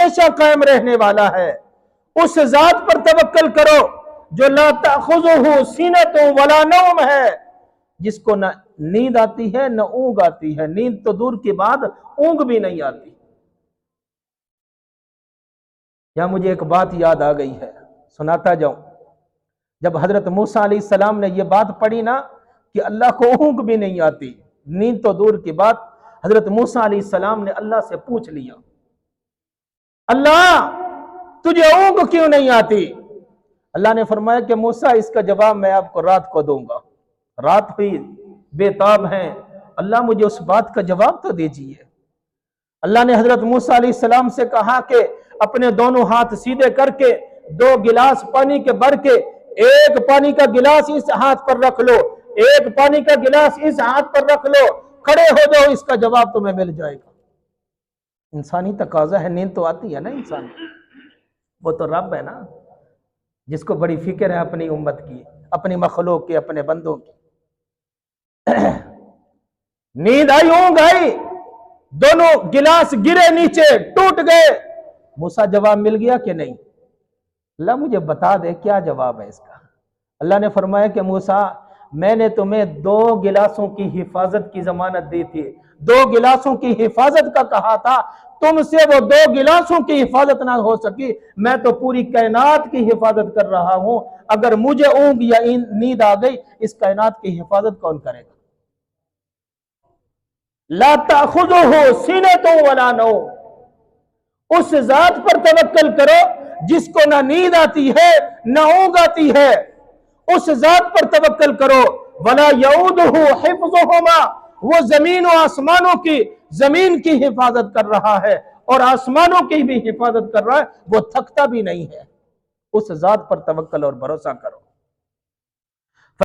हमेशा कायम रहने वाला है। उस जात पर तवक्कल करो जो ला ताखुज़ुहु सीनतुन वला नौम है, जिसको न नींद आती है न ऊंग आती है। नींद तो दूर की बात, ऊंग भी नहीं आती। यहां मुझे एक बात याद आ गई है, सुनाता जाऊं। जब हजरत मूसा अलैहिस्सलाम ने यह बात पढ़ी ना कि अल्लाह को ऊंग भी नहीं आती, नींद तो दूर की बात, हजरत मूसा अलैहिस्सलाम ने अल्लाह से पूछ लिया, अल्लाह तुझे ऊंग क्यों नहीं आती? अल्लाह ने फरमाया कि मूसा इसका जवाब मैं आपको रात को दूंगा। रात हुई, बेताब है, अल्लाह मुझे उस बात का जवाब तो दीजिए। अल्लाह ने हजरत मूसा अलैहिस्सलाम से कहा कि अपने दोनों हाथ सीधे करके 2 गिलास पानी के भर के, एक पानी का गिलास इस हाथ पर रख लो, एक पानी का गिलास इस हाथ पर रख लो, खड़े हो जाओ, इसका जवाब तुम्हें मिल जाएगा। इंसानी तकाजा है, नींद तो आती है ना इंसान, वो तो रब है ना जिसको बड़ी फिक्र है अपनी उम्मत की, अपनी मखलूक की, अपने बंदों की। नींद आई, ऊंघ आई, दोनों गिलास गिरे नीचे, टूट गए। मूसा जवाब मिल गया कि नहीं? अल्लाह मुझे बता दे क्या जवाब है इसका। अल्लाह ने फरमाया कि मूसा मैंने तुम्हें 2 गिलासों की हिफाजत की जमानत दी थी, 2 गिलासों की हिफाजत का कहा था, तुमसे वो 2 गिलासों की हिफाजत ना हो सकी, मैं तो पूरी कायनात की हिफाजत कर रहा हूं। अगर मुझे ऊंघ या नींद आ गई, इस कायनात की हिफाजत कौन करेगा? ला ताखुज़ुहु सीनतुन वला नौम। उस जात पर तवक्कल करो जिसको ना नींद आती है ना ऊंघ आती है। उस जात पर तवक्कल करो, वला यऊदुहु हिफ्ज़ुहुमा, वो जमीन और आसमानों की, जमीन की हिफाजत कर रहा है और आसमानों की भी हिफाजत कर रहा है, वो थकता भी नहीं है। उस जात पर तवक्कल और भरोसा करो।